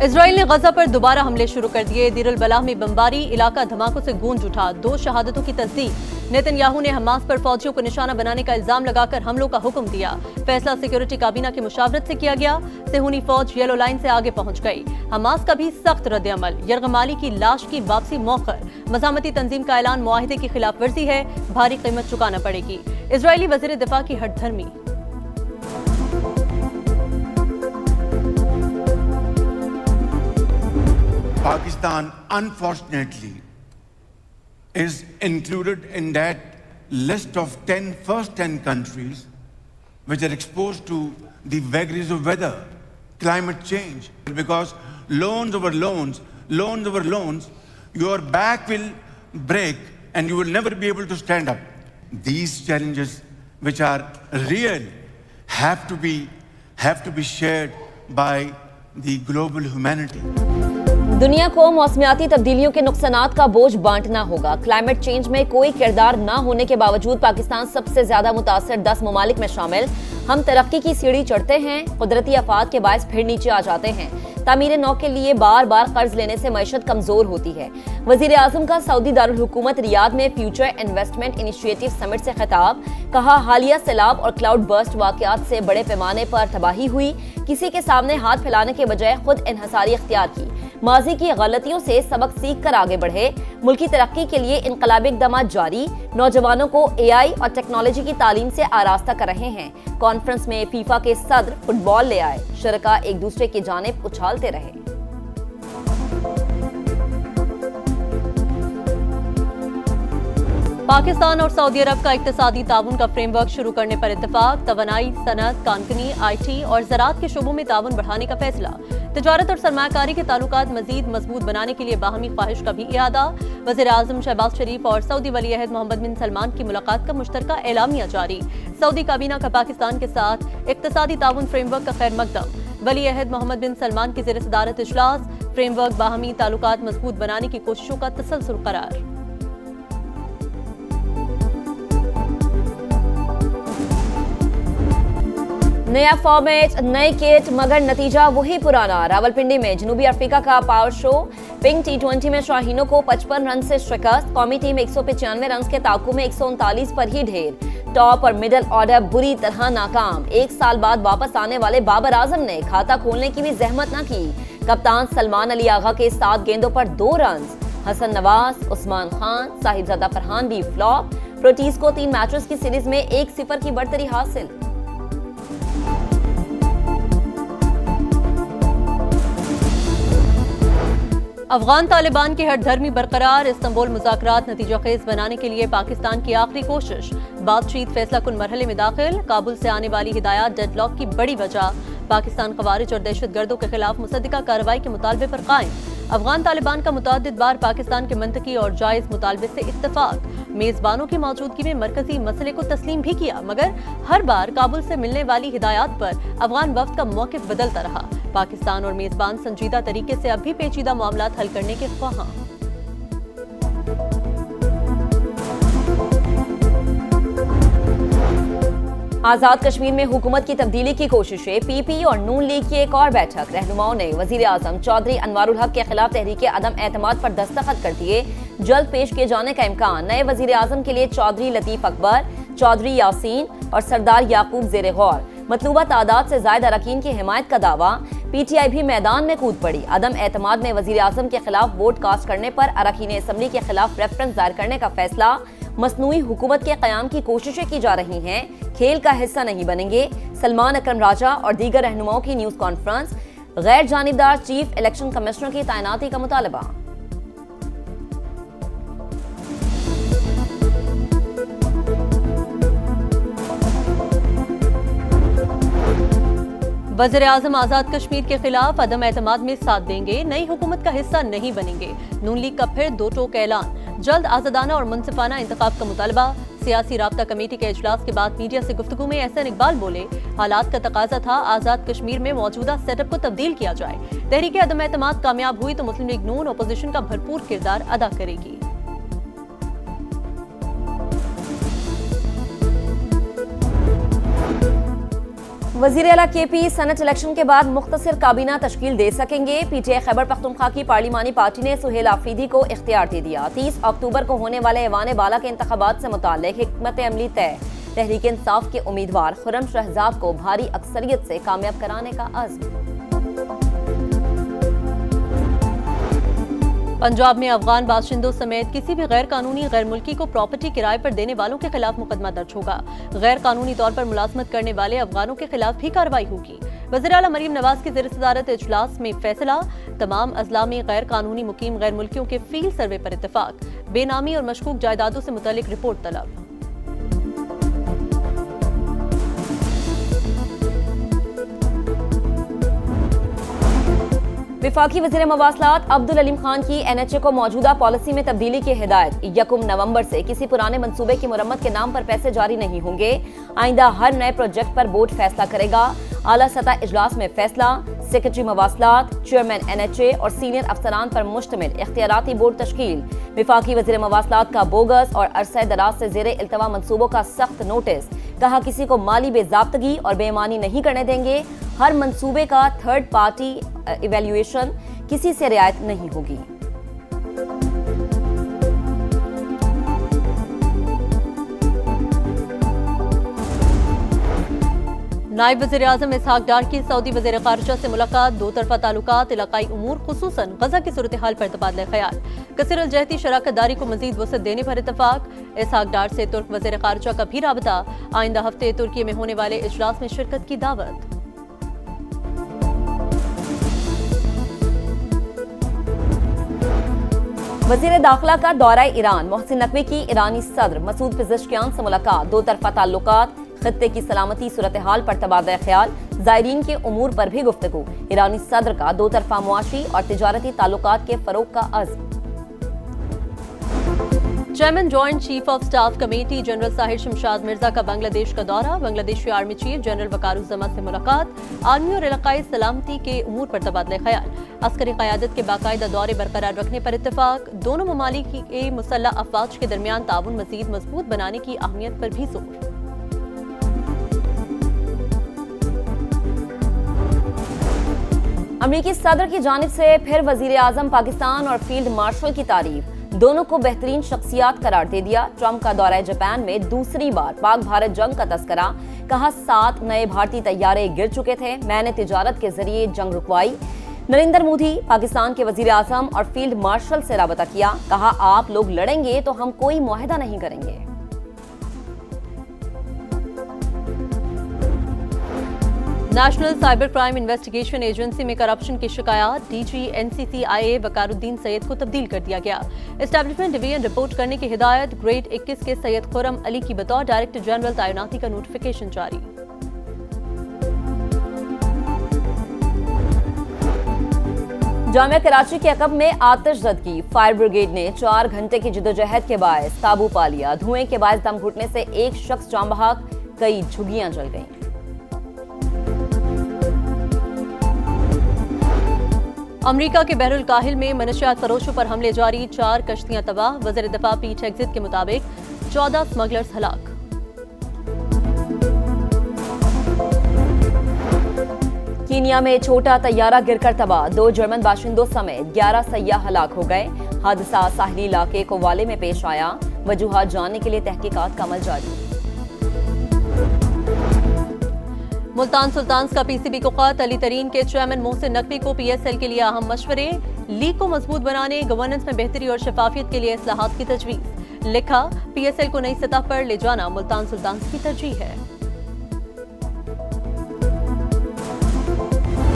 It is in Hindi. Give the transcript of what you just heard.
इजराइल ने गजा पर दोबारा हमले शुरू कर दिए। दीर अल बलाह में बमबारी, इलाका धमाकों से गूंज उठा। 2 शहादतों की तस्दीक। नेतन्याहू ने हमास पर फौजियों को निशाना बनाने का इल्जाम लगाकर हमलों का हुक्म दिया। फैसला सिक्योरिटी काबीना की मुशावरत से किया गया। सेहूनी फौज येलो लाइन से आगे पहुंच गई। हमास का भी सख्त रद्द-ए-अमल। यरगमाली की लाश की वापसी मौखर। मज़ामती तंजीम का ऐलान मुआहिदे की खिलाफ वर्जी है, भारी कीमत चुकाना पड़ेगी। इजरायली वज़ीर दिफा की हठधर्मी। Pakistan, unfortunately, is included in that list of first 10 countries which are exposed to the vagaries of weather, climate change. Because loans over loans, your back will break and you will never be able to stand up. These challenges, which are real, have to be shared by the global humanity. दुनिया को मौसमियाती तब्दीलियों के नुकसानात का बोझ बांटना होगा। क्लाइमेट चेंज में कोई किरदार न होने के बावजूद पाकिस्तान सबसे ज्यादा मुतासर 10 ममालिक में शामिल। हम तरक्की की सीढ़ी चढ़ते हैं, कुदरती आफात के बायस फिर नीचे आ जाते हैं। तामीर नौ के लिए बार बार कर्ज लेने से मईशत कमजोर होती है। वजीर आजम का सऊदी दारुल हुकूमत रियाद में फ्यूचर इन्वेस्टमेंट इनिशिएटिव समिट से खिताब। कहा, हालिया सैलाब और क्लाउड बर्स्ट वाकयात से बड़े पैमाने पर तबाही हुई। किसी के सामने हाथ फैलाने के बजाय खुद इन्हसारी इख्तियार की। माजी की गलतियों से सबक सीख कर आगे बढ़े। मुल्की तरक्की के लिए इनकलाबी इक़दामात जारी। नौजवानों को AI और टेक्नोलॉजी की तालीम से आरास्ता कर रहे हैं। कॉन्फ्रेंस में फीफा के सदर फुटबॉल ले आए। शरका एक दूसरे की जानिब उछालते रहे। पाकिस्तान और सऊदी अरब का इक्तिसादी ताउन का फ्रेमवर्क शुरू करने पर इत्तेफाक। तवानाई, सनत, कानकनी, IT और ज़राअत के शोबों में ताउन बढ़ाने का फैसला। तिजारत और सरमायाकारी के ताल्लुकात मजीद मजबूत बनाने के लिए बाहमी ख्वाहिश का भी इरादा। वज़ीर आज़म शहबाज शरीफ और सऊदी वली अहद मोहम्मद बिन सलमान की मुलाकात का मुश्तरका एलामिया जारी। सऊदी काबीना का पाकिस्तान के साथ इक्तिसादी ताउन फ्रेमवर्क का खैर मकदम। वली अहद मोहम्मद बिन सलमान की ज़ेर सदारत इजलास। फ्रेमवर्क बाहमी ताल्लुकात मजबूत बनाने की कोशिशों का तसलसल करार। नया फॉर्मेट, नई किट, मगर नतीजा वही पुराना। रावलपिंडी में जनूबी अफ्रीका का पावर शो। पिंक T20 में शाहीनों को 55 रन से शिकस्त। कौमी टीम 195 रन के ताकू में 139 पर ही ढेर। टॉप और मिडिल ऑर्डर बुरी तरह नाकाम। 1 साल बाद वापस आने वाले बाबर आजम ने खाता खोलने की भी जहमत न की। कप्तान सलमान अली आगा के 7 गेंदों पर 2 रन। हसन नवाज, उस्मान खान, साहिबजादा फरहान भी फ्लॉप। प्रोटीज को 3 मैचेस की सीरीज में 1-0 की बढ़तरी हासिल। अफगान तालिबान की हठधर्मी बरकरार। इस्तांबुल मुज़ाकरात नतीजा खेज बनाने के लिए पाकिस्तान की आखिरी कोशिश। बातचीत फैसला कुन मरहले में दाखिल। काबुल से आने वाली हिदायत डेडलॉक की बड़ी वजह। पाकिस्तान खवारिज और दहशतगर्दों के खिलाफ मुसद्दिका कार्रवाई के मुतालबे पर कायम। अफगान तालिबान का मुतअद्दिद बार पाकिस्तान के मंतकी और जायज मुतालबे से इत्तेफाक। मेजबानों की मौजूदगी में मरकजी मसले को तस्लीम भी किया, मगर हर बार काबुल से मिलने वाली हिदायत पर अफगान वफ्द का मौक़िफ़ बदलता रहा। पाकिस्तान और मेजबान संजीदा तरीके से अब भी पेचीदा मामलात हल करने के ख्वाहां। आजाद कश्मीर में हुकूमत की तब्दीली की कोशिशें। PP और नून लीग की एक और बैठक। रहनुमाओं ने वजीर आजम चौधरी अनवारुल हक के खिलाफ तहरीके अदम एतमाद पर दस्तखत कर दिए। जल्द पेश किए जाने का इम्कान। नए वजीर आजम के लिए चौधरी लतीफ अकबर, चौधरी यासीन और सरदार याकूब ज़ेर गौर। मतलूबा तादाद से ज्यादा अरकान की हिमायत का दावा। PTI भी मैदान में कूद पड़ी। अदम एतमाद में वजीर आजम के खिलाफ वोट कास्ट करने पर अरकान असम्बली के खिलाफ रेफरेंस दायर करने का फैसला। मसनूई हुकूमत के क़याम की कोशिशें की जा रही हैं, खेल का हिस्सा नहीं बनेंगे। सलमान अकरम राजा और दीगर रहनुमाओं की न्यूज़ कॉन्फ्रेंस। गैर जानिबदार चीफ इलेक्शन कमिश्नर की तैनाती का मुतालबा। वज़ीर आज़म आज़ाद कश्मीर के खिलाफ अदम एतमाद में साथ देंगे, नई हुकूमत का हिस्सा नहीं बनेंगे। नून लीग का फिर 2 टोक ऐलान। जल्द आज़ादाना और मुनसिफाना इंतखाब का मुतालबा। सियासी राब्ता कमेटी के इजलास के बाद मीडिया से गुफ्तगू में एहसन इकबाल बोले, हालात का तकाजा था आज़ाद कश्मीर में मौजूदा सेटअप को तब्दील किया जाए। तहरीक अदम एतमाद कामयाब हुई तो मुस्लिम लीग नून अपोजिशन का भरपूर किरदार अदा करेगी। वजीर आला KP सनत इलेक्शन के बाद मुख्तसर काबीना तश्कील दे सकेंगे। PTI खैबर पख्तूनख्वा की पार्लिमानी पार्टी ने सुहेल आफरीदी को इख्तियार दे दिया। 30 अक्टूबर को होने वाले ऐवान बाला के इंतखाबात से मुताल्लिक हिकमत अमली तय। तहरीक इंसाफ के उम्मीदवार खुर्रम शहजाद को भारी अक्सरियत से कामयाब कराने का अज़्म। पंजाब में अफगान बाशिंदों समेत किसी भी गैर कानूनी गैर मुल्की को प्रॉपर्टी किराए पर देने वालों के खिलाफ मुकदमा दर्ज होगा। गैर कानूनी तौर पर मुलाजमत करने वाले अफगानों के खिलाफ भी कार्रवाई होगी। वज़ीर आला मरीम नवाज की ज़ेर सदारत इजलास में फैसला। तमाम अजला में गैर कानूनी मुकीम गैर मुल्कियों के फील्ड सर्वे पर इत्तेफाक। बेनामी और मशकूक जायदादों से मुतालिक रिपोर्ट तलब। विफाकी वज़ीर मवासलात अब्दुल अलीम खान की NHA को मौजूदा पॉलिसी में तब्दीली की हिदायत। 1 नवंबर से किसी पुराने मंसूबे की मुरम्मत के नाम पर पैसे जारी नहीं होंगे। आइंदा हर नए प्रोजेक्ट पर बोर्ड फैसला करेगा। आला सतह इजलास में फैसला। सेक्रेटरी मवासलात, चेयरमैन NHA और सीनियर अफसरान पर मुश्तमिल इख्तियाराती बोर्ड तश्कील। विफाकी वज़ीर मवासलात का बोगस और अरसे दराज से ज़ेरे इल्तवा मंसूबों का सख्त नोटिस। कहा किसी को माली बेज़ाब्तगी और बेईमानी नहीं करने देंगे। हर मंसूबे का थर्ड पार्टी इवैल्यूएशन, किसी से रियायत नहीं होगी। नायब वज़ीर आज़म इसहाक डार की सऊदी वज़ीर ख़ारिजा से मुलाकात। दो तरफ़ा ताल्लुकात, इलाकाई उमूर खुसूसन गज़ा की सूरत हाल पर तबादला ख्याल। कसर अलजहती शराकत दारी को मज़ीद वसअत देने पर इत्तफाक। इसहाक डार से तुर्क वज़ीर ख़ारिजा का भी राबता। आइंदा हफ्ते तुर्की में होने वाले इजलास में शिरकत की दावत। वज़ीर दाखिला का दौरा ईरान। मोहसिन नकवी की ईरानी सदर मसूद पेज़ेश्कियान से मुलाकात। दो तरफ़ा ताल्लुकात, खत्ते की सलामती सूरत हाल पर तबादला ख्याल। ज़ायरीन के उमूर पर भी गुफ्तगू। ईरानी सदर का दो तरफ़ा मुआशी और तिजारती ताल्लुकात के फ़रोग़ का अज़्म। Chairman joint chief of staff committee general Sahir Shamshad Mirza का बांग्लादेश का दौरा। Bangladeshi army chief general Wakeruzzaman से मुलाकात। आर्मी और इलाकाई सलामती के उमूर पर तबादला ख्याल। अस्करी क़यादत के बाकायदा दौरे बरकरार रखने पर इत्तेफाक। दोनों ममालिक के मुसल्लह अफ़वाज के दरमियान ताउन मज़ीद मजबूत बनाने की अहमियत पर भी जोर। अमरीकी सदर की जानिब से फिर वज़ीर आज़म पाकिस्तान और फील्ड मार्शल की तारीफ। दोनों को बेहतरीन शख्सियात करार दे दिया। ट्रंप का दौरा जापान में दूसरी बार पाक भारत जंग का तस्करा। कहा 7 नए भारतीय तैयारे गिर चुके थे, मैंने तिजारत के जरिए जंग रुकवाई। नरेंद्र मोदी पाकिस्तान के वज़ीर आज़म और फील्ड मार्शल से राबता किया। कहा आप लोग लड़ेंगे तो हम कोई मुआहदा नहीं करेंगे। National cyber crime investigation agency में करप्शन की शिकायत। DG NCCIA वकारुद्दीन सैयद को तब्दील कर दिया गया। एस्टैब्लिशमेंट डिवीजन रिपोर्ट करने की हिदायत। ग्रेड 21 के सैयद खुर्रम अली की बतौर डायरेक्टर जनरल तैनाती का नोटिफिकेशन जारी। जामिया कराची के अकब में आतिश ज़दगी। फायर ब्रिगेड ने 4 घंटे की जिदोजहद के बायस काबू पा लिया। धुएं के बायस दम घुटने से एक शख्स जान बहक, कई झुग्गियां जल गईं। अमरीका के बहरुल काहिल में मनशियात फरोशों पर हमले जारी। 4 कश्तियां तबाह। वज़ीर दिफा पीट हेग्जिट के मुताबिक 14 स्मगलर्स हलाक। कीनिया में छोटा तैयारा गिरकर तबाह। 2 जर्मन बाशिंदों समेत 11 सयाह हलाक हो गए। हादसा साहिली इलाके कोवाले में पेश आया। वजूहात जानने के लिए तहकीकात का अमल जारी। मुल्तान सुल्तान्स का PCB को खत। अली तरीन के चेयरमैन मोहसिन नकवी को PSL के लिए अहम मशवरे। लीग को मजबूत बनाने, गवर्नेंस में बेहतरी और शफाफियत के लिए इस्लाहात की तजवीज़। लिखा PSL को नई सतह पर ले जाना मुल्तान सुल्तान्स की तरजीह है।